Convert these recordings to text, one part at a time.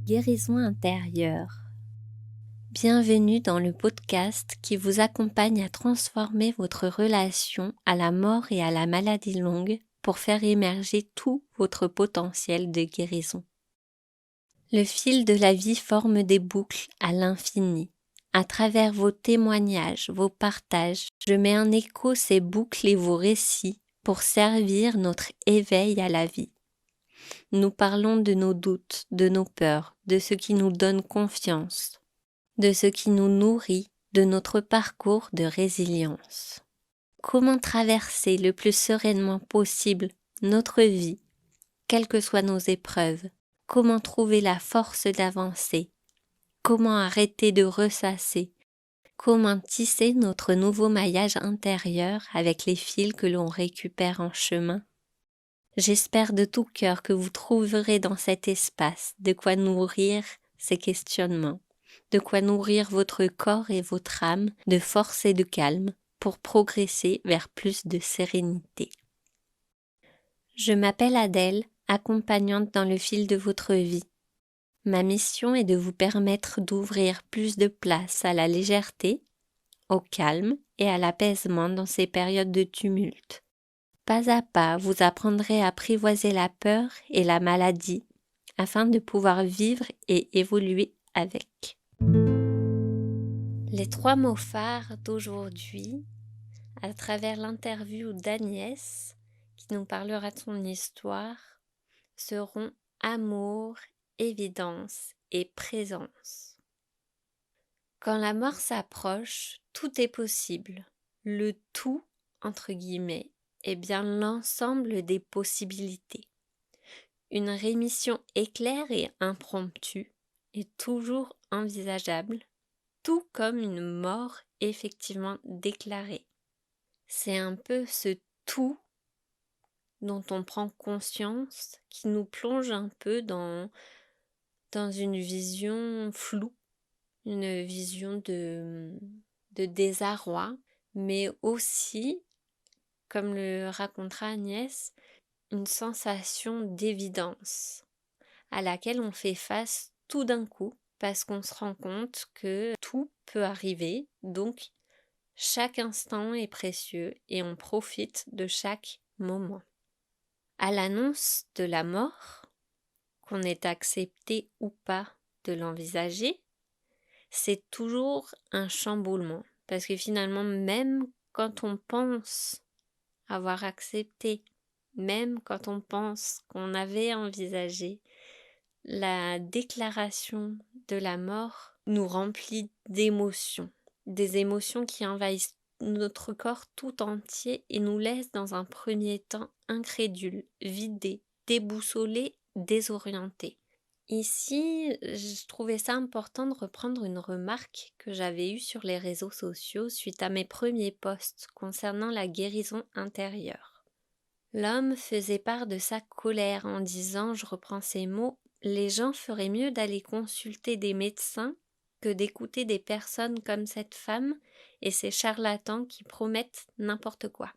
Guérison intérieure. Bienvenue dans le podcast qui vous accompagne à transformer votre relation à la mort et à la maladie longue pour faire émerger tout votre potentiel de guérison. Le fil de la vie forme des boucles à l'infini. À travers vos témoignages, vos partages, je mets en écho ces boucles et vos récits pour servir notre éveil à la vie. Nous parlons de nos doutes, de nos peurs, de ce qui nous donne confiance, de ce qui nous nourrit, de notre parcours de résilience. Comment traverser le plus sereinement possible notre vie, quelles que soient nos épreuves? Comment trouver la force d'avancer? Comment arrêter de ressasser? Comment tisser notre nouveau maillage intérieur avec les fils que l'on récupère en chemin? J'espère de tout cœur que vous trouverez dans cet espace de quoi nourrir ces questionnements, de quoi nourrir votre corps et votre âme de force et de calme pour progresser vers plus de sérénité. Je m'appelle Adèle, accompagnante dans le fil de votre vie. Ma mission est de vous permettre d'ouvrir plus de place à la légèreté, au calme et à l'apaisement dans ces périodes de tumulte. Pas à pas, vous apprendrez à apprivoiser la peur et la maladie afin de pouvoir vivre et évoluer avec. Les 3 mots phares d'aujourd'hui, à travers l'interview d'Agnès, qui nous parlera de son histoire, seront amour, évidence et présence. Quand la mort s'approche, tout est possible. Le tout, entre guillemets, est bien l'ensemble des possibilités. Une rémission éclair et impromptue est toujours envisageable, tout comme une mort effectivement déclarée. C'est un peu ce tout dont on prend conscience qui nous plonge un peu dans une vision floue, une vision de désarroi, mais aussi, comme le racontera Agnès, une sensation d'évidence à laquelle on fait face tout d'un coup parce qu'on se rend compte que tout peut arriver, donc chaque instant est précieux et on profite de chaque moment. À l'annonce de la mort, qu'on ait accepté ou pas de l'envisager, c'est toujours un chamboulement parce que finalement, même quand on pense avoir accepté, même quand on pense qu'on avait envisagé, la déclaration de la mort nous remplit d'émotions, des émotions qui envahissent notre corps tout entier et nous laissent dans un premier temps incrédules, vidés, déboussolés, désorientés. Ici, je trouvais ça important de reprendre une remarque que j'avais eue sur les réseaux sociaux suite à mes premiers posts concernant la guérison intérieure. L'homme faisait part de sa colère en disant, je reprends ces mots, « Les gens feraient mieux d'aller consulter des médecins que d'écouter des personnes comme cette femme et ces charlatans qui promettent n'importe quoi. »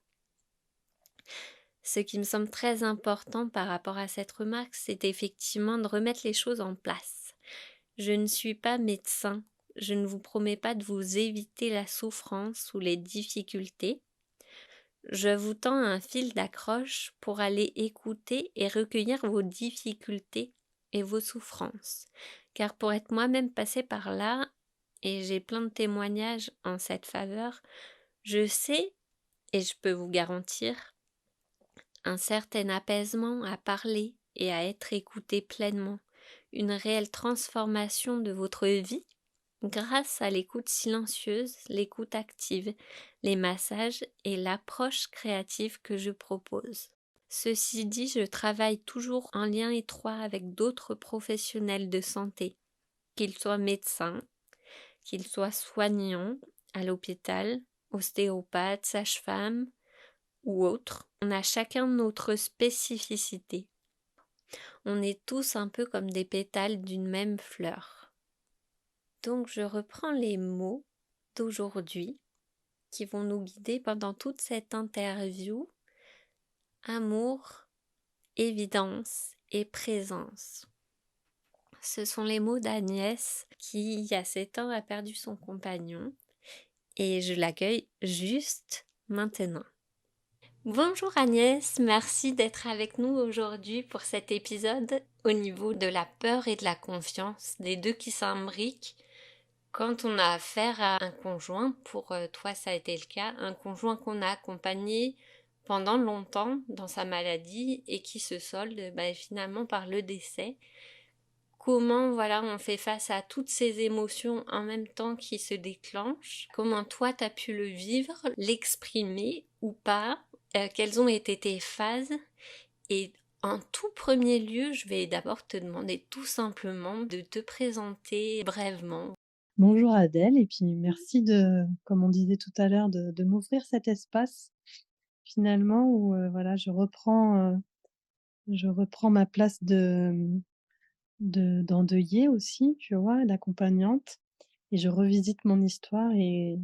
Ce qui me semble très important par rapport à cette remarque, c'est effectivement de remettre les choses en place. Je ne suis pas médecin, je ne vous promets pas de vous éviter la souffrance ou les difficultés. Je vous tends un fil d'accroche pour aller écouter et recueillir vos difficultés et vos souffrances. Car pour être moi-même passée par là, et j'ai plein de témoignages en cette faveur, je sais, et je peux vous garantir, un certain apaisement à parler et à être écouté pleinement, une réelle transformation de votre vie grâce à l'écoute silencieuse, l'écoute active, les massages et l'approche créative que je propose. Ceci dit, je travaille toujours en lien étroit avec d'autres professionnels de santé, qu'ils soient médecins, qu'ils soient soignants à l'hôpital, ostéopathes, sages-femmes ou autres. On a chacun notre spécificité. On est tous un peu comme des pétales d'une même fleur. Donc je reprends les mots d'aujourd'hui qui vont nous guider pendant toute cette interview. Amour, évidence et présence. Ce sont les mots d'Agnès qui, il y a 7 ans, a perdu son compagnon et je l'accueille juste maintenant. Bonjour Agnès, merci d'être avec nous aujourd'hui pour cet épisode au niveau de la peur et de la confiance, les deux qui s'imbriquent quand on a affaire à un conjoint. Pour toi ça a été le cas, un conjoint qu'on a accompagné pendant longtemps dans sa maladie et qui se solde finalement par le décès. Comment voilà on fait face à toutes ces émotions en même temps qui se déclenchent? Comment toi t'as pu le vivre, l'exprimer ou pas? Quelles ont été tes phases? Et en tout premier lieu, je vais d'abord te demander tout simplement de te présenter brièvement. Bonjour Adèle, et puis merci de, comme on disait tout à l'heure, de m'offrir cet espace finalement où voilà, je reprends ma place d'endeuillée aussi, tu vois, d'accompagnante, et je revisite mon histoire, et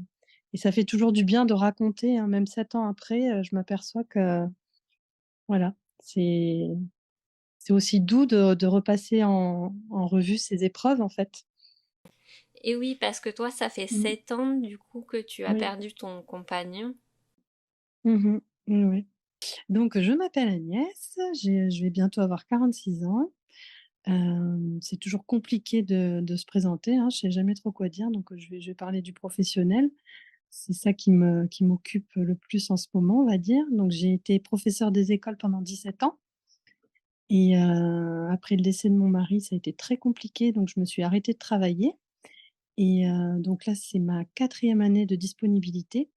ça fait toujours du bien de raconter, hein, même 7 ans après, je m'aperçois que voilà, c'est c'est aussi doux de repasser en revue ces épreuves en fait. Et oui, parce que toi, ça fait Mmh, 7 ans du coup que tu as oui. perdu ton compagnon. Mmh. Oui, oui. Donc, je m'appelle Agnès, je vais bientôt avoir 46 ans. C'est toujours compliqué de se présenter, hein, je sais jamais trop quoi dire, donc je vais parler du professionnel. C'est ça qui m'occupe le plus en ce moment, on va dire. Donc j'ai été professeure des écoles pendant 17 ans, et après le décès de mon mari, ça a été très compliqué, donc je me suis arrêtée de travailler, et donc là, c'est ma 4e année de disponibilité.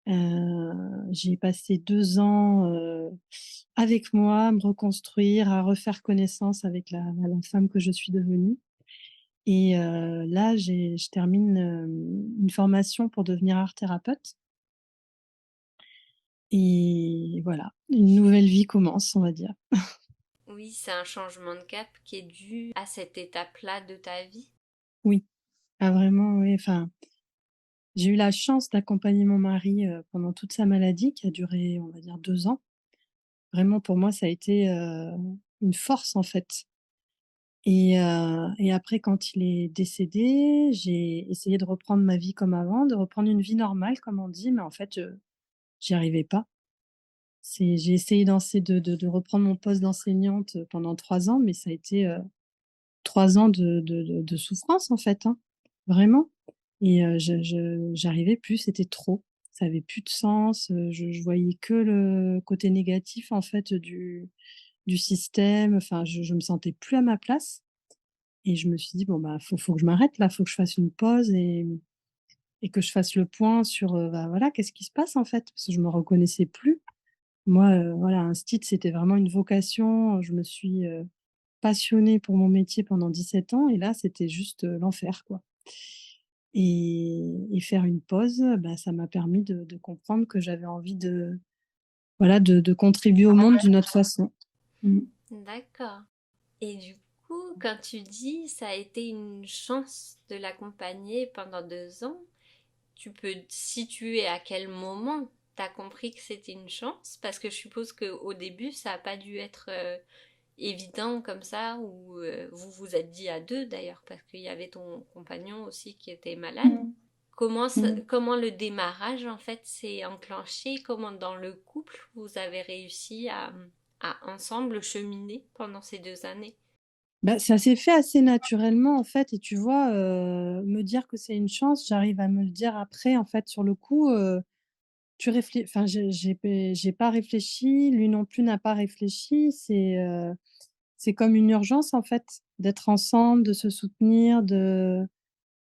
J'ai passé 2 ans, avec moi, à me reconstruire, à refaire connaissance avec la femme que je suis devenue, et là, je termine, une formation pour devenir art thérapeute, et voilà, une nouvelle vie commence, on va dire. Oui, c'est un changement de cap qui est dû à cette étape-là de ta vie. Oui, ah vraiment, oui, enfin, j'ai eu la chance d'accompagner mon mari, pendant toute sa maladie qui a duré, on va dire, 2 ans. Vraiment pour moi, ça a été, une force, en fait. Et après quand il est décédé, j'ai essayé de reprendre ma vie comme avant, de reprendre une vie normale comme on dit, mais en fait, j'y arrivais pas. J'ai essayé de reprendre mon poste d'enseignante, pendant 3 ans, mais ça a été, 3 ans de souffrance en fait, hein, vraiment. Et je j'arrivais plus, c'était trop. Ça avait plus de sens, je voyais que le côté négatif en fait du système, enfin je me sentais plus à ma place. Et je me suis dit: «Bon, bah, faut que je m'arrête là, faut que je fasse une pause, et que je fasse le point sur, bah, voilà, qu'est-ce qui se passe, en fait?» Parce que je me reconnaissais plus. Moi, voilà, Instit, c'était vraiment une vocation, je me suis, passionnée pour mon métier pendant 17 ans, et là, c'était juste, l'enfer, quoi. Et faire une pause, bah, ça m'a permis de comprendre que j'avais envie de, voilà, de contribuer au monde d'une autre façon. Mmh. D'accord. Et du coup, quand tu dis ça a été une chance de l'accompagner pendant 2 ans, tu peux te situer à quel moment t'as compris que c'était une chance? Parce que je suppose qu'au début, ça n'a pas dû être évident comme ça, ou vous vous êtes dit à deux d'ailleurs, parce qu'il y avait ton compagnon aussi qui était malade. Mmh. Comment le démarrage en fait s'est enclenché? Comment dans le couple vous avez réussi à ensemble cheminer pendant ces 2 années? Bah, ça s'est fait assez naturellement, en fait, et tu vois, me dire que c'est une chance, j'arrive à me le dire après, en fait, sur le coup, tu réflé enfin, j'ai pas réfléchi, lui non plus n'a pas réfléchi. C'est comme une urgence, en fait, d'être ensemble, de se soutenir,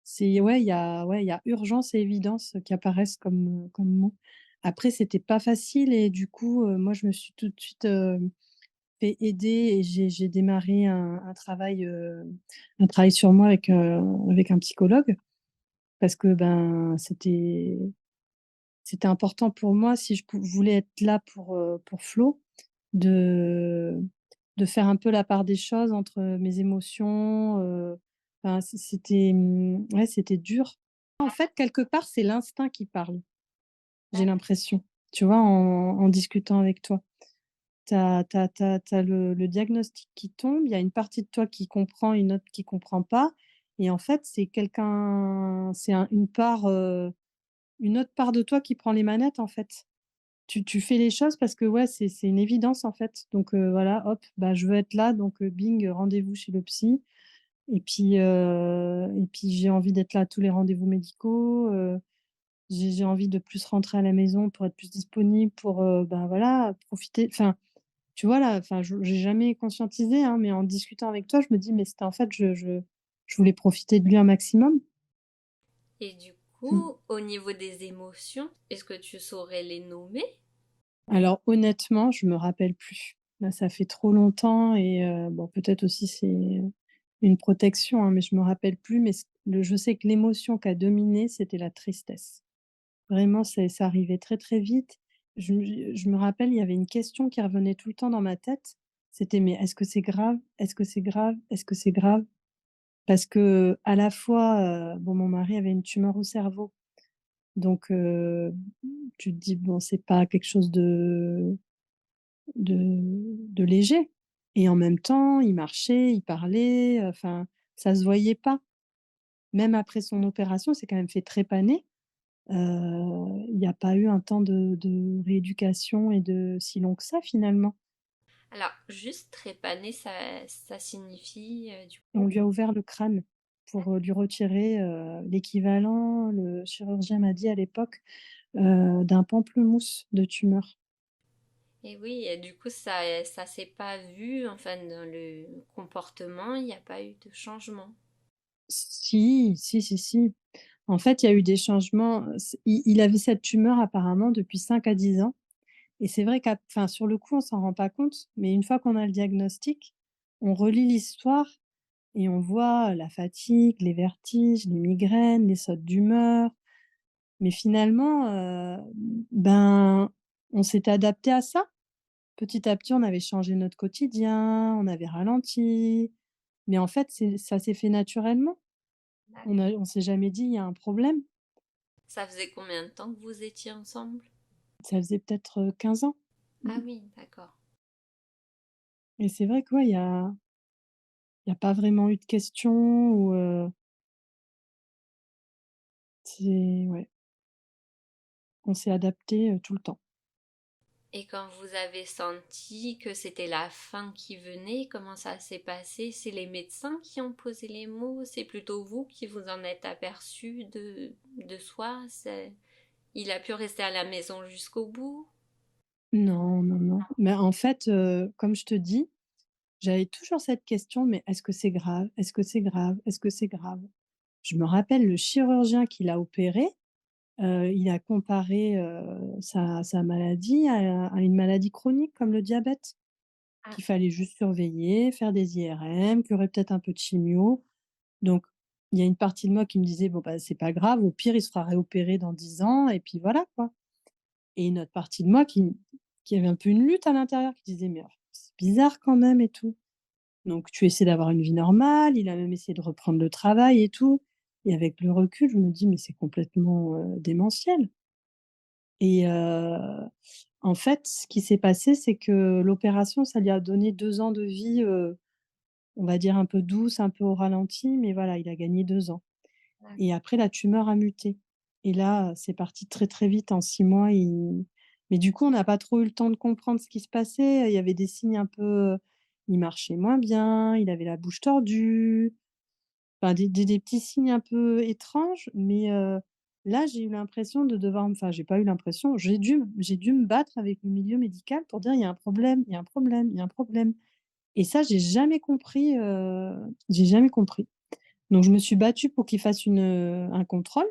c'est ouais, il y a urgence et évidence qui apparaissent comme mots. Après, c'était pas facile, et du coup, moi, je me suis tout de suite, fait aider, et j'ai démarré un travail sur moi avec un psychologue, parce que, ben, c'était important pour moi, si je voulais être là pour Flo, de faire un peu la part des choses entre mes émotions, enfin, c'était, ouais, c'était dur. En fait, quelque part, c'est l'instinct qui parle, j'ai l'impression, tu vois, en discutant avec toi. tu as le diagnostic qui tombe, il y a une partie de toi qui comprend, une autre qui comprend pas et en fait, c'est une autre part de toi qui prend les manettes, en fait. Tu fais les choses parce que, ouais, c'est une évidence, en fait. Donc voilà, hop, bah, je veux être là, donc bing, rendez-vous chez le psy et puis j'ai envie d'être là à tous les rendez-vous médicaux, j'ai envie de plus rentrer à la maison pour être plus disponible pour, ben, voilà, profiter enfin, tu vois, là, enfin, je j'ai jamais conscientisé, hein, mais en discutant avec toi, je me dis: «Mais c'était en fait, je voulais profiter de lui un maximum». Et du Mmh. coup, au niveau des émotions, est-ce que tu saurais les nommer? Alors honnêtement, je me rappelle plus. Là, ça fait trop longtemps et bon, peut-être aussi c'est, une protection, hein, mais je me rappelle plus, mais je sais que l'émotion qui a dominé, c'était la tristesse. Vraiment, ça arrivait très, très vite. Je me rappelle, il y avait une question qui revenait tout le temps dans ma tête. C'était: «Mais est-ce que c'est grave? Est-ce que c'est grave? Est-ce que c'est grave?» Parce qu'à la fois, bon, mon mari avait une tumeur au cerveau, donc tu te dis: «Bon, c'est pas quelque chose de léger» et en même temps, il marchait, il parlait, enfin, ça se voyait pas. Même après son opération, il s'est quand même fait trépaner. Il y a pas eu un temps de rééducation et de si long que ça, finalement. Alors, juste trépaner, ça signifie du On coup. lui a ouvert le crâne pour, lui retirer, l'équivalent, le chirurgien m'a dit à l'époque, d'un pamplemousse de tumeur. Et oui, et du coup, ça s'est pas vu, enfin, dans le comportement, il n'y a pas eu de changement. Si, si, si, si. En fait, il y a eu des changements, il avait cette tumeur apparemment depuis 5 à 10 ans et c'est vrai enfin, sur le coup, on s'en rend pas compte, mais une fois qu'on a le diagnostic, on relit l'histoire et on voit la fatigue, les vertiges, les migraines, les sautes d'humeur. Mais finalement, ben, on s'était adapté à ça. Petit à petit, on avait changé notre quotidien, on avait ralenti. Mais en fait, ça s'est fait naturellement. On s'est jamais dit: «Il y a un problème». Ça faisait combien de temps que vous étiez ensemble? Ça faisait peut-être, 15 ans. Ah oui, d'accord. Et c'est vrai que, ouais, il y a pas vraiment eu de questions ou, c'est ouais, on s'est adapté tout le temps. Et quand vous avez senti que c'était la fin qui venait, comment ça s'est passé? C'est les médecins qui ont posé les mots? C'est plutôt vous qui vous en êtes aperçu de soi? Il a pu rester à la maison jusqu'au bout? Non, non, non. Mais en fait, comme je te dis, j'avais toujours cette question: «Mais est-ce que c'est grave? Est-ce que c'est grave? Est-ce que c'est grave?» Je me rappelle le chirurgien qui l'a opéré, il a comparé, sa maladie à une maladie chronique comme le diabète, Ah, qu'il fallait juste surveiller, faire des IRM, qu'il y aurait peut-être un peu de chimio. Donc il y a une partie de moi qui me disait: «Bon, bah, c'est pas grave, au pire, il se fera réopérer dans 10 ans et puis voilà, quoi». Et une autre partie de moi qui avait un peu une lutte à l'intérieur, qui disait: «Mais c'est bizarre quand même et tout». Donc tu essaies d'avoir une vie normale, il a même essayé de reprendre le travail et tout et avec le recul, je me dis: «Mais c'est complètement, démentiel» et en fait, ce qui s'est passé, c'est que l'opération, ça lui a donné 2 ans de vie, on va dire un peu douce, un peu au ralenti, mais voilà, il a gagné 2 ans et après la tumeur a muté et là, c'est parti très, très vite en 6 mois, mais du coup, on n'a pas trop eu le temps de comprendre ce qui se passait. Il y avait des signes un peu, il marchait moins bien, il avait la bouche tordue, enfin des petits signes un peu étranges, mais là, j'ai eu l'impression de devoir enfin, j'ai pas eu l'impression, j'ai dû me battre avec le milieu médical pour dire: «Il y a un problème, il y a un problème, il y a un problème» et ça, j'ai jamais compris. Donc je me suis battue pour qu'il fasse un contrôle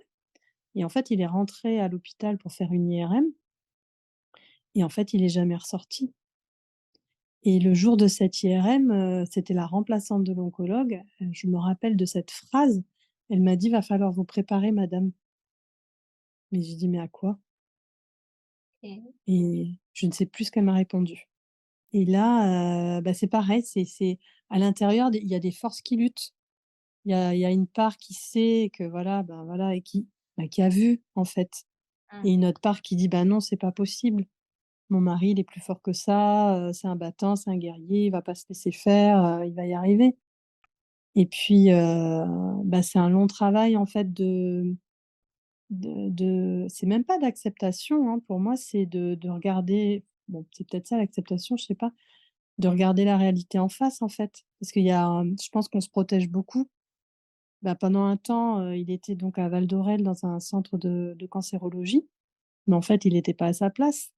et en fait, il est rentré à l'hôpital pour faire une IRM et en fait, il est jamais ressorti et le jour de cette IRM, c'était la remplaçante de l'oncologue, je me rappelle de cette phrase. Elle m'a dit: «Va falloir vous préparer madame». Mais j'ai dit: «Mais à quoi?» ok. et je ne sais plus ce qu'elle m'a répondu et là, bah, c'est pareil, c'est à l'intérieur, il y a des forces qui luttent. Il y a une part qui sait que voilà, ben, voilà et qui a vu en fait et une autre part qui dit: «Bah, non, c'est pas possible». Mon mari, il est plus fort que ça, c'est un battant, c'est un guerrier, il va pas se laisser faire, il va y arriver. Et puis, bah, c'est un long travail en fait de c'est même pas d'acceptation, hein, pour moi, c'est de regarder bon, c'est peut-être ça l'acceptation, je sais pas, de regarder la réalité en face, en fait. Parce qu'il y a, je pense qu'on se protège beaucoup. Bah, pendant un temps, il était donc à Val d'Orel dans un centre de cancérologie, mais en fait, il était pas à sa place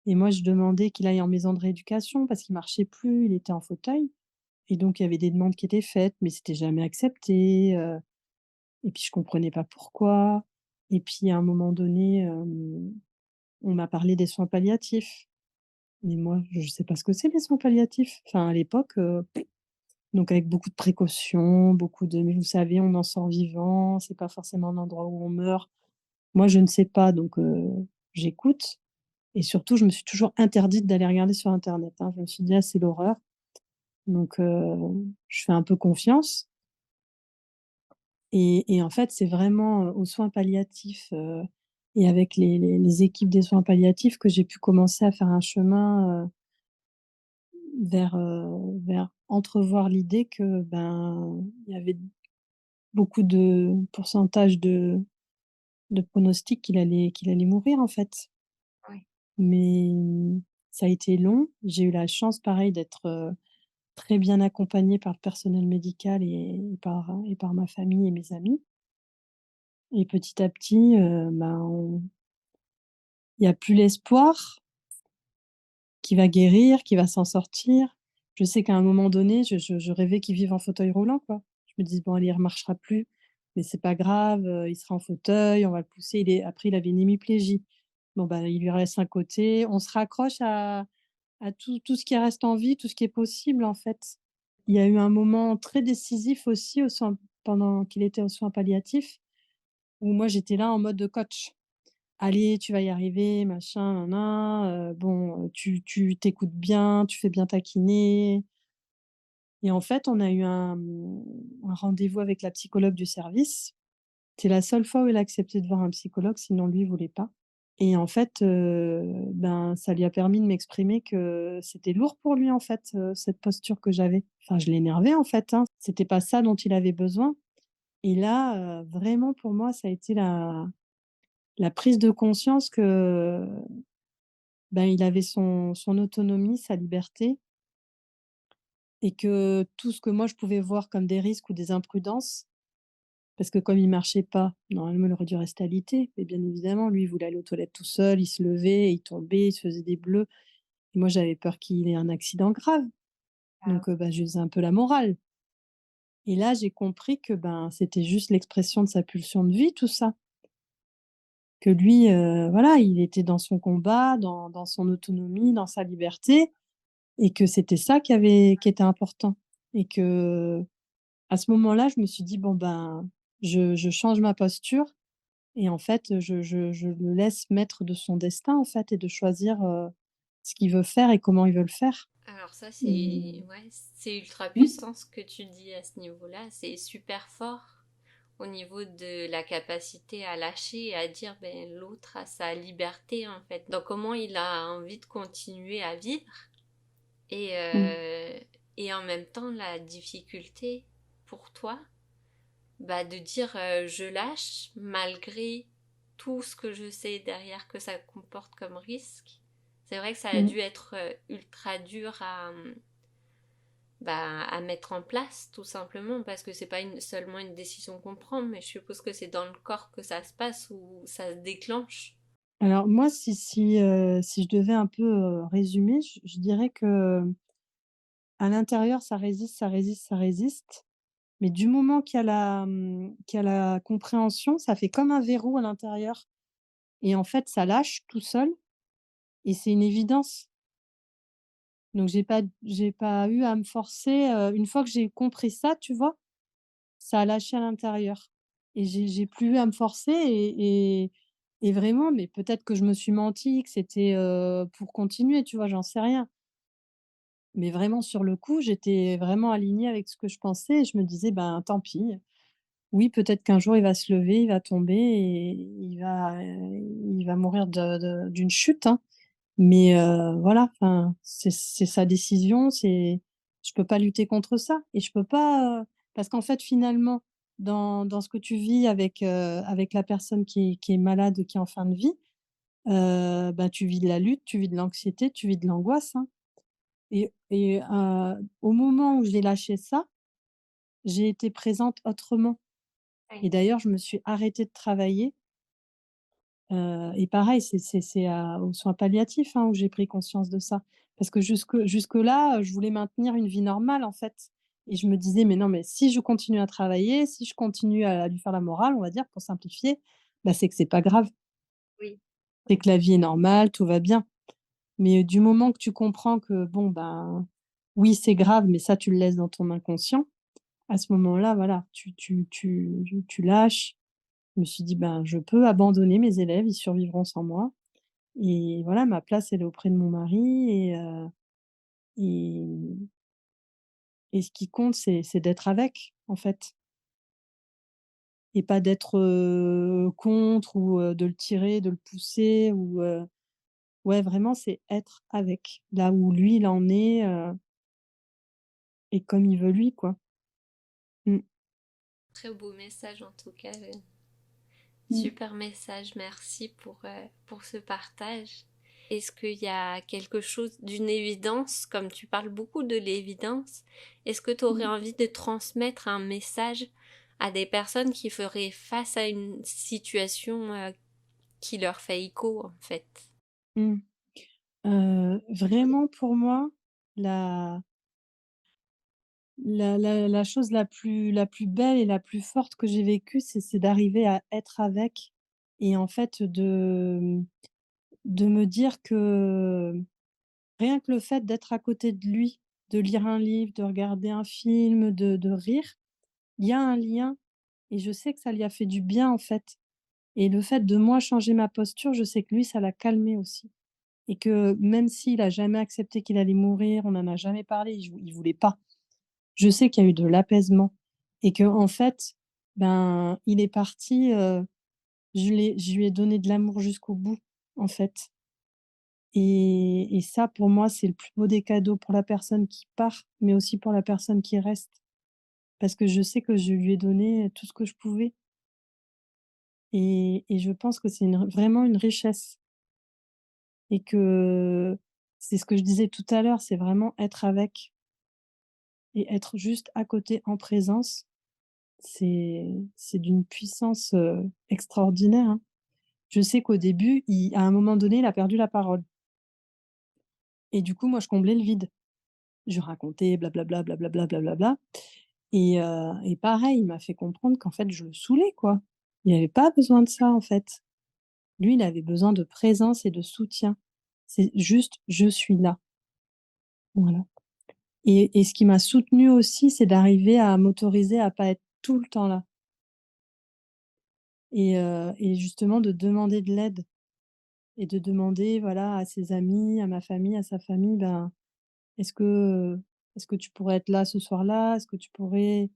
et moi, je demandais qu'il aille en maison de rééducation parce qu'il marchait plus, il était en fauteuil et donc il y avait des demandes qui étaient faites, mais c'était jamais accepté, et puis je comprenais pas pourquoi et puis à un moment donné, on m'a parlé des soins palliatifs, mais moi, je sais pas ce que c'est les soins palliatifs. Enfin, à l'époque, donc avec beaucoup de précautions, beaucoup de: «Mais vous savez, on en sort vivant, c'est pas forcément un endroit où on meurt». Moi, je ne sais pas, donc j'écoute et surtout, je me suis toujours interdite d'aller regarder sur internet, hein. Je me suis dit: «Ah, c'est l'horreur», donc je fais un peu confiance et en fait, c'est vraiment, aux soins palliatifs, et avec les équipes des soins palliatifs que j'ai pu commencer à faire un chemin, vers entrevoir l'idée que, ben, il y avait beaucoup de pourcentage de pronostics qu'il allait mourir, en fait. Oui. Mais, ça a été long. J'ai eu la chance, pareil, d'être, très bien accompagnée par le personnel médical et par ma famille et mes amis et petit à petit, ben, on il y a plus l'espoir qu'il va guérir, qu'il va s'en sortir. Je sais qu'à un moment donné, je rêvais qu'il vive en fauteuil roulant, quoi. Je me dis: «Bon allez, il remarchera plus, mais c'est pas grave, il sera en fauteuil, on va le pousser». Après il avait une hémiplégie. Bon, bah, il lui reste un côté. On se raccroche à tout ce qui reste en vie, tout ce qui est possible, en fait. Il y a eu un moment très décisif aussi aux soins pendant qu'il était aux soins palliatifs, où moi j'étais là en mode coach. «Allez, tu vas y arriver, machin, nin nin, bon, tu t'écoutes bien, tu fais bien ta kiné» et en fait, on a eu un rendez-vous avec la psychologue du service. C'est la seule fois où il a accepté de voir un psychologue, sinon lui, il voulait pas. Et en fait, ben, ça lui a permis de m'exprimer que c'était lourd pour lui, en fait, cette posture que j'avais. Enfin, je l'énervais, en fait, hein. C'était pas ça dont il avait besoin et là, vraiment pour moi, ça a été la prise de conscience que, ben, il avait son autonomie, sa liberté et que tout ce que moi je pouvais voir comme des risques ou des imprudences, parce que comme il marchait pas, normalement il aurait dû rester alité, mais bien évidemment, lui, il voulait aller aux toilettes tout seul, il se levait, il tombait, il se faisait des bleus. Et moi, j'avais peur qu'il ait un accident grave, Ah donc bah, je lui faisais un peu la morale et là, j'ai compris que, ben, c'était juste l'expression de sa pulsion de vie tout ça. Que lui, voilà, il était dans son combat, dans son autonomie, dans sa liberté et que c'était ça qui était important et qu'à ce moment-là, je me suis dit: «Bon, ben, je change ma posture et en fait, je le laisse maître de son destin, en fait et de choisir, ce qu'il veut faire et comment il veut le faire» alors ça, et c'est ouais, c'est ultra mmh, puissant ce que tu dis à ce niveau-là. C'est super fort au niveau de la capacité à lâcher et à dire ben l'autre a sa liberté en fait. Donc comment il a envie de continuer à vivre et mmh, euh, et en même temps la difficulté pour toi bah de dire je lâche malgré tout ce que je sais derrière que ça comporte comme risque. C'est vrai que ça a mmh. dû être ultra dur bah, à mettre en place, tout simplement, parce que c'est pas seulement une décision qu'on prend, mais je suppose que c'est dans le corps que ça se passe ou ça se déclenche. Alors moi, si je devais un peu, résumer, je dirais qu'à l'intérieur, ça résiste, ça résiste, ça résiste, mais du moment qu'il y a la compréhension, ça fait comme un verrou à l'intérieur et en fait, ça lâche tout seul et c'est une évidence. Donc j'ai pas eu à me forcer, une fois que j'ai compris ça, tu vois? Ça a lâché à l'intérieur et j'ai plus eu à me forcer et vraiment, mais peut-être que je me suis menti, que c'était, pour continuer, tu vois? J'en sais rien. Mais vraiment sur le coup, j'étais vraiment alignée avec ce que je pensais et je me disais: «Ben, tant pis. Oui, peut-être qu'un jour il va se lever, il va tomber et il va mourir d'une chute, hein». Mais voilà, enfin, c'est sa décision, je peux pas lutter contre ça et je peux pas, parce qu'en fait, finalement, dans ce que tu vis avec la personne qui est malade, qui est en fin de vie, bah, tu vis de la lutte, tu vis de l'anxiété, tu vis de l'angoisse, hein au moment où j'ai lâché ça, j'ai été présente autrement Ouais. et d'ailleurs, je me suis arrêtée de travailler, et pareil, aux soins palliatifs, hein, où j'ai pris conscience de ça. Parce que jusque-là, je voulais maintenir une vie normale, en fait et je me disais: «Mais non, mais si je continue à travailler, si je continue à lui faire la morale», on va dire, pour simplifier, bah, c'est que c'est pas grave. Oui. C'est que la vie est normale, tout va bien. Mais du moment que tu comprends que bon, ben, oui, c'est grave, mais ça, tu le laisses dans ton inconscient, à ce moment-là, voilà, tu lâches. Je me suis dit: «Ben, je peux abandonner mes élèves, ils survivront sans moi et voilà, ma place, elle est auprès de mon mari et ce qui compte, c'est d'être avec, en fait et pas d'être, contre ou de le tirer, de le pousser ou ouais, vraiment, c'est être avec, là où lui, il en est, et comme il veut lui, quoi. Mmh. Très beau message en tout cas. Mmh. Super message, merci pour ce partage. Est-ce qu'il y a quelque chose d'une évidence, comme tu parles beaucoup de l'évidence, est-ce que tu aurais Mmh. envie de transmettre un message à des personnes qui feraient face à une situation qui leur fait écho en fait? Mmh. Vraiment pour moi, la la chose la plus belle et la plus forte que j'ai vécue, c'est d'arriver à être avec et en fait de me dire que rien que le fait d'être à côté de lui, de lire un livre, de regarder un film, de rire, il y a un lien et je sais que ça lui a fait du bien, en fait et le fait de moi changer ma posture, je sais que lui, ça l'a calmé aussi et que même s'il a jamais accepté qu'il allait mourir, on n'en a jamais parlé, il voulait pas. Je sais qu'il y a eu de l'apaisement et qu'en fait, ben, il est parti, je lui ai donné de l'amour jusqu'au bout, en fait et ça, pour moi, c'est le plus beau des cadeaux pour la personne qui part, mais aussi pour la personne qui reste. Parce que je sais que je lui ai donné tout ce que je pouvais et je pense que c'est vraiment une richesse et que c'est ce que je disais tout à l'heure, c'est vraiment être avec et être juste à côté en présence. C'est d'une puissance, extraordinaire, hein. Je sais qu'au début, à un moment donné, il a perdu la parole et du coup, moi, je comblais le vide. Je racontais blablabla, blablabla, blablabla et pareil, il m'a fait comprendre qu'en fait, je le saoulais, quoi. Il avait pas besoin de ça, en fait. Lui, il avait besoin de présence et de soutien. C'est juste: «Je suis là», voilà et ce qui m'a soutenue aussi, c'est d'arriver à m'autoriser à pas être tout le temps là et justement de demander de l'aide. Et de demander, voilà, à ses amis, à ma famille, à sa famille, ben: «Est-ce que, est-ce que tu pourrais être là ce soir-là? Est-ce que tu pourrais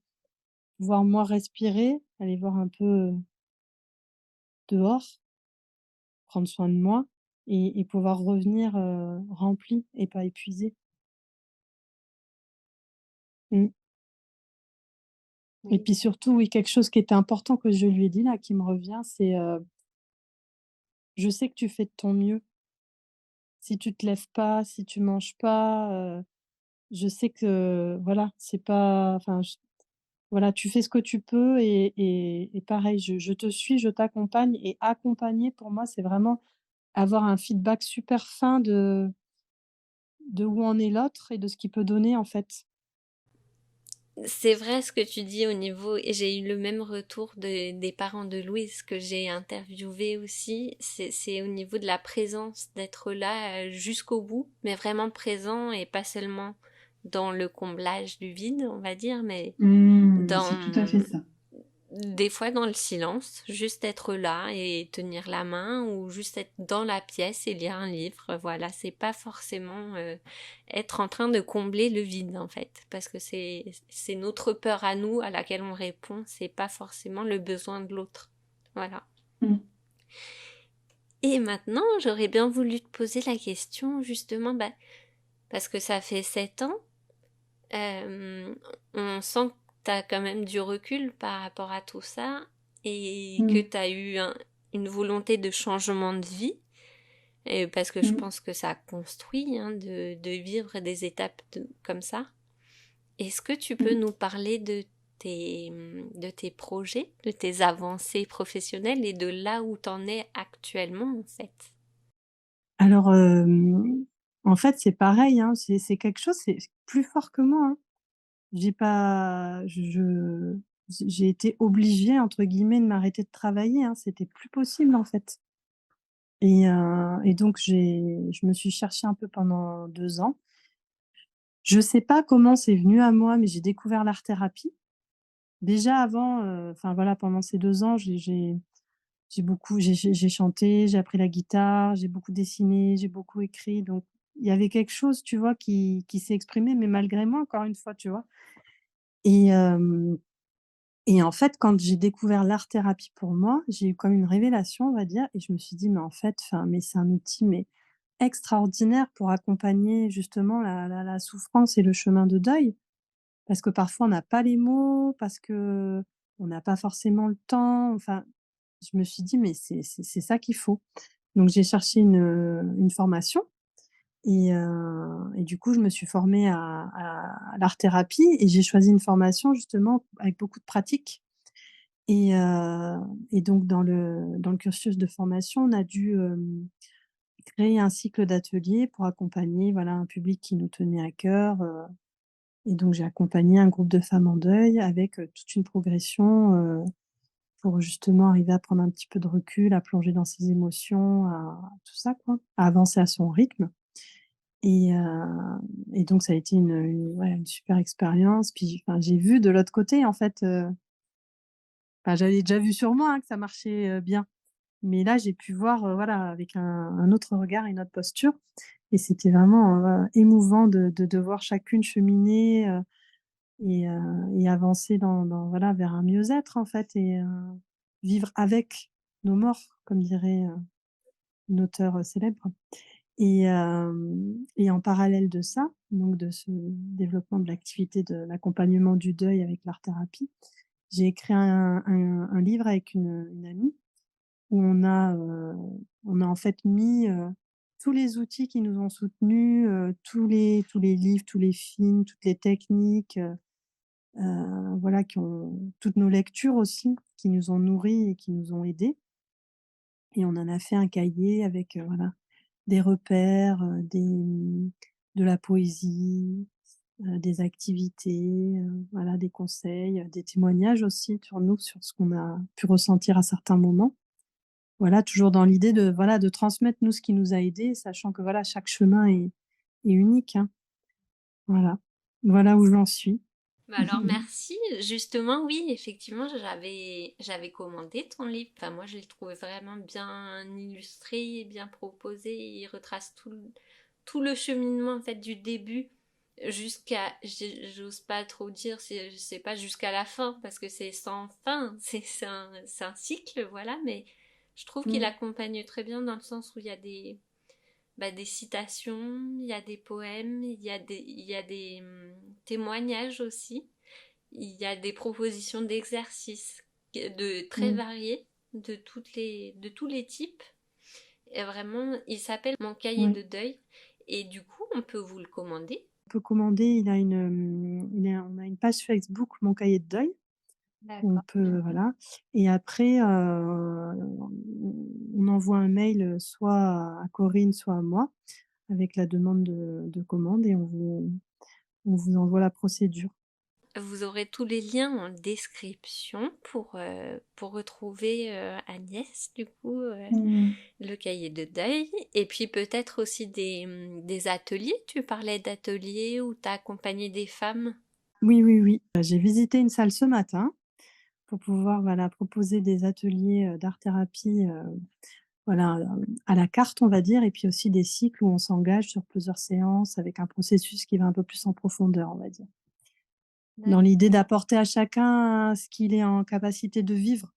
voir moi respirer, aller voir un peu, dehors, prendre soin de moi et pouvoir revenir, remplie et pas épuisée?» Mmh et Oui. puis surtout, oui, quelque chose qui était important que je lui ai dit là, qui me revient, c'est, «Je sais que tu fais de ton mieux. Si tu te lèves pas, si tu manges pas, je sais que, voilà, c'est pas enfin, voilà, tu fais ce que tu peux et pareil, je te suis, je t'accompagne et accompagner pour moi, c'est vraiment avoir un feedback super fin de où en est l'autre et de ce qu'il peut donner, en fait. C'est vrai ce que tu dis au niveau, et j'ai eu le même retour des parents de Louise que j'ai interviewé aussi, c'est au niveau de la présence, d'être là jusqu'au bout, mais vraiment présent et pas seulement dans le comblage du vide, on va dire, mais Mmh, c'est tout à fait dans ça. des fois dans le silence, juste être là et tenir la main ou juste être dans la pièce et lire un livre. Voilà, c'est pas forcément être en train de combler le vide en fait, parce que c'est notre peur à nous à laquelle on répond, c'est pas forcément le besoin de l'autre. Voilà. Mmh. Et maintenant, j'aurais bien voulu te poser la question, justement, parce que ça fait 7 ans, euh, on sent que tu as quand même du recul par rapport à tout ça et que Mmh, tu as eu une volonté de changement de vie. Et parce que je mmh. pense que ça construit hein, de vivre des étapes comme ça. Est-ce que tu peux Mmh. nous parler de tes projets, de tes avancées professionnelles et de là où tu en es actuellement en fait? Alors, en fait, c'est pareil, hein, c'est quelque chose, c'est plus fort que moi, hein. J'ai pas j'ai été «obligée» entre guillemets de m'arrêter de travailler, hein, c'était plus possible, en fait et donc je me suis cherchée un peu pendant 2 ans. Je sais pas comment c'est venu à moi, mais j'ai découvert l'art-thérapie. Déjà avant, enfin voilà, pendant ces 2 ans, j'ai chanté, j'ai appris la guitare, j'ai beaucoup dessiné, j'ai beaucoup écrit, donc il y avait quelque chose, tu vois, qui s'est exprimé, mais malgré moi, encore une fois, tu vois? Et hem et en fait, quand j'ai découvert l'art-thérapie pour moi, j'ai eu comme une révélation, on va dire et je me suis dit: «Mais en fait, enfin, mais c'est un outil, mais extraordinaire pour accompagner justement la souffrance et le chemin de deuil». Parce que parfois on n'a pas les mots, parce qu'on n'a pas forcément le temps, enfin, je me suis dit: «Mais c'est ça qu'il faut». Donc j'ai cherché une formation et du coup, je me suis formée à l'art-thérapie et j'ai choisi une formation justement avec beaucoup de pratique et heu et donc dans le cursus de formation, on a dû, créer un cycle d'ateliers pour accompagner, voilà, un public qui nous tenait à cœur, et donc j'ai accompagné un groupe de femmes en deuil avec, toute une progression, pour justement arriver à prendre un petit peu de recul, à plonger dans ses émotions, à tout ça quoi, à avancer à son rythme et heu et donc ça a été une super expérience. Puis enfin, j'ai vu de l'autre côté en fait, enfin j'avais déjà vu sur moi, hein, que ça marchait, bien. Mais là, j'ai pu voir, voilà, avec un autre regard et une autre posture et c'était vraiment, émouvant de voir chacune cheminer, et avancer dans voilà, vers un mieux-être en fait vivre avec nos morts, comme dirait, une auteure, célèbre et en parallèle de ça, donc de ce développement de l'activité de l'accompagnement du deuil avec l'art-thérapie, j'ai écrit un livre avec une amie où on a en fait mis, tous les outils qui nous ont soutenus, tous les livres, tous les films, toutes les techniques, voilà, qui ont toutes nos lectures aussi, qui nous ont nourris et qui nous ont aidés et on en a fait un cahier avec, voilà, des repères, de la poésie, des activités, voilà, des conseils, des témoignages aussi sur nous, sur ce qu'on a pu ressentir à certains moments. Voilà, toujours dans l'idée de, voilà, de transmettre nous ce qui nous a aidés, sachant que, voilà, chaque chemin est unique, hein. Voilà. Voilà où j'en suis. Alors merci. Justement, oui, effectivement, j'avais commandé ton livre. Enfin, moi, je l'ai trouvé vraiment bien illustré, bien proposé. Il retrace tout le cheminement en fait du début jusqu'à, j'ose pas trop dire, je sais pas jusqu'à la fin parce que c'est sans fin. C'est un cycle, voilà. Mais je trouve qu'il Mmh. accompagne très bien dans le sens où il y a des citations, il y a des poèmes, il y a des témoignages aussi. Il y a des propositions d'exercices très Mmh. variés, de tous les types. Et vraiment, il s'appelle Mon cahier Ouais. de deuil. Et du coup, on peut vous le commander. On peut commander, on a une page Facebook Mon cahier de deuil, où on D'accord. peut voilà et après, on envoie un mail, soit à Corinne, soit à moi, avec la demande de commande et on vous envoie la procédure. Vous aurez tous les liens en description pour retrouver Agnès, du coup, Mmh. le cahier de deuil. Et puis peut-être aussi des ateliers. Tu parlais d'ateliers où tu as accompagné des femmes. Oui, oui, oui. J'ai visité une salle ce matin pour pouvoir, voilà, proposer des ateliers, d'art-thérapie, voilà, à la carte, on va dire et puis aussi des cycles où on s'engage sur plusieurs séances avec un processus qui va un peu plus en profondeur, on va dire. Dans l'idée d'apporter à chacun ce qu'il est en capacité de vivre.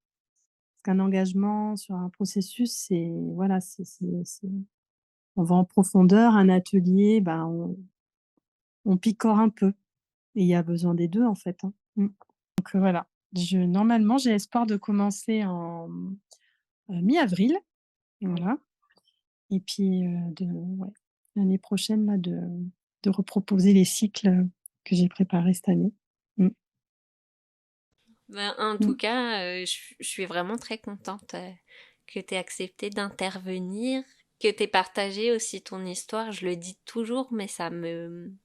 qu'un engagement sur un processus, c'est voilà, c'est on va en profondeur. Un atelier, ben, on picore un peu et il y a besoin des 2 en fait, hein. Donc voilà, normalement, j'ai espoir de commencer mi-avril, voilà et puis, ouais, l'année prochaine là, de reproposer les cycles, que j'ai préparés cette année. Mmh. Ben, en tout Mmh. cas, je suis vraiment très contente que tu aies accepté d'intervenir, que tu aies partagé aussi ton histoire. Je le dis toujours, mais ça me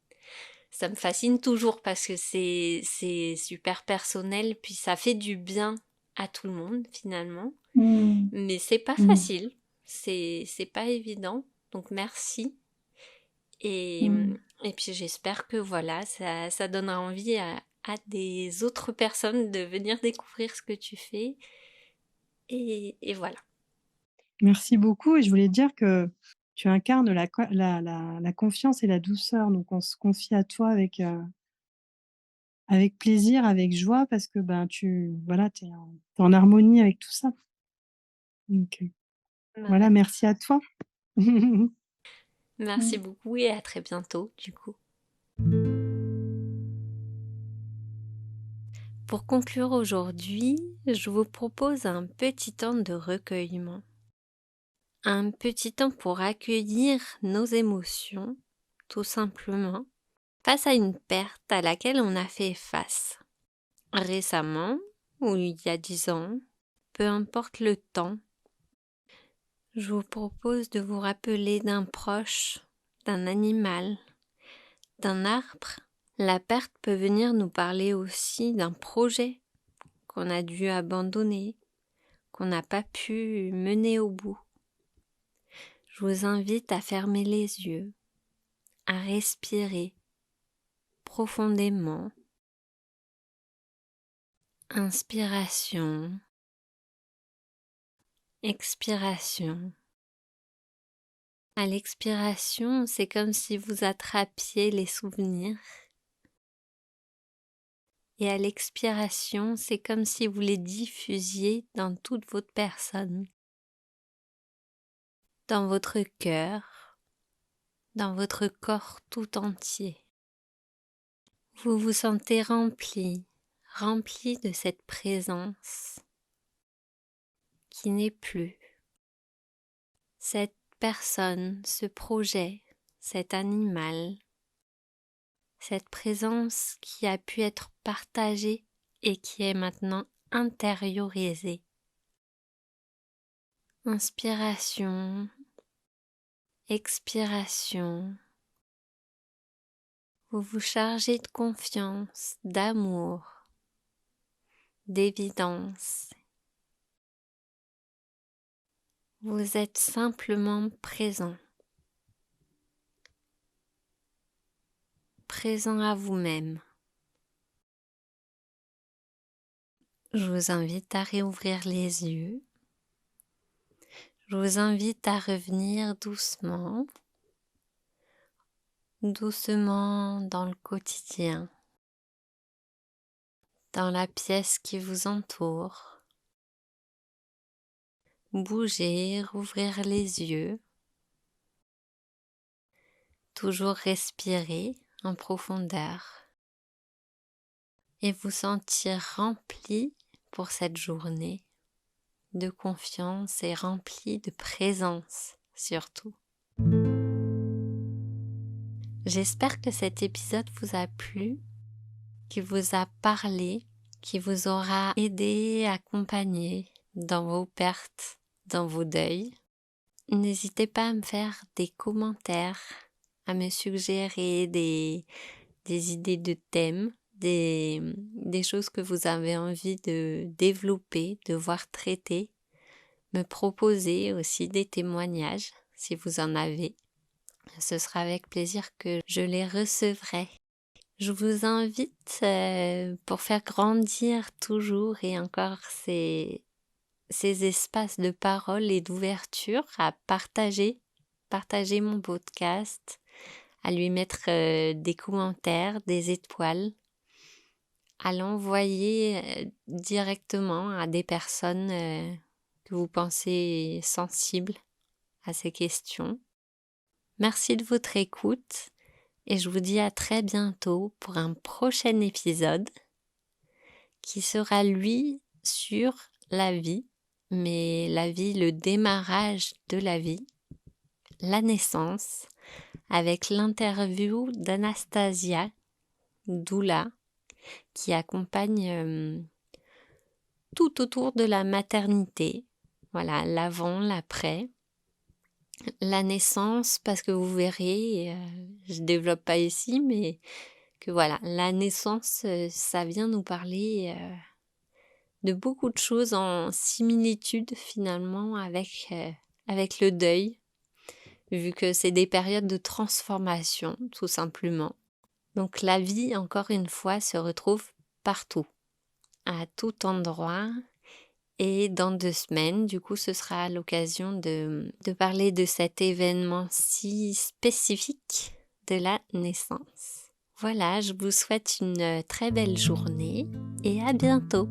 fascine toujours parce que c'est super personnel, puis ça fait du bien à tout le monde finalement. Mmh. Mais c'est pas Mmh. facile, c'est pas évident. Donc merci. Et, Mmh. et puis j'espère que voilà, ça donnera envie à des autres personnes de venir découvrir ce que tu fais. Et voilà. Merci beaucoup et je voulais te dire que tu incarnes la confiance et la douceur, donc on se confie à toi avec plaisir, avec joie parce que, ben, voilà, tu en harmonie avec tout ça. Donc voilà, Ouais. merci à toi. Merci beaucoup et à très bientôt du coup. Pour conclure aujourd'hui, je vous propose un petit temps de recueillement. Un petit temps pour accueillir nos émotions, tout simplement, face à une perte à laquelle on a fait face. Récemment, ou il y a 10 ans, peu importe le temps, je vous propose de vous rappeler d'un proche, d'un animal, d'un arbre. La perte peut venir nous parler aussi d'un projet qu'on a dû abandonner, qu'on n'a pas pu mener au bout. Je vous invite à fermer les yeux, à respirer profondément. Inspiration, expiration. À l'expiration, c'est comme si vous attrapiez les souvenirs. Et à l'expiration, c'est comme si vous les diffusiez dans toute votre personne, dans votre cœur, dans votre corps tout entier. Vous vous sentez rempli, rempli de cette présence qui n'est plus. Cette personne, ce projet, cet animal, cette présence qui a pu être partagée et qui est maintenant intériorisée. Inspiration, expiration. Vous vous chargez de confiance, d'amour, d'évidence. Vous êtes simplement présent, présent à vous-même. Je vous invite à réouvrir les yeux. Je vous invite à revenir doucement, doucement dans le quotidien, dans la pièce qui vous entoure. Bouger, rouvrir les yeux, toujours respirer en profondeur et vous sentir rempli pour cette journée de confiance et rempli de présence surtout. J'espère que cet épisode vous a plu, qu'il vous a parlé, qui vous aura aidé, accompagné dans vos pertes, dans vos deuils. N'hésitez pas à me faire des commentaires, à me suggérer des idées de thèmes, des choses que vous avez envie de développer, de voir traiter, me proposer aussi des témoignages si vous en avez. Ce sera avec plaisir que je les recevrai. Je vous invite, pour faire grandir toujours et encore ces espaces de parole et d'ouverture, à partager mon podcast, à lui mettre des commentaires, des étoiles, à l'envoyer directement à des personnes que vous pensez sensible à ces questions. Merci de votre écoute et je vous dis à très bientôt pour un prochain épisode qui sera lui sur la vie, mais la vie, le démarrage de la vie, la naissance, avec l'interview d'Anastasia, doula, qui accompagne tout autour de la maternité. Voilà, l'avant, l'après, la naissance, parce que vous verrez, je développe pas ici, mais que voilà, la naissance, ça vient nous parler de beaucoup de choses en similitude finalement avec le deuil, vu que c'est des périodes de transformation, tout simplement. Donc la vie, encore une fois, se retrouve partout, à tout endroit. Et dans 2 semaines, du coup, ce sera l'occasion de parler de cet événement si spécifique de la naissance. Voilà, je vous souhaite une très belle journée et à bientôt.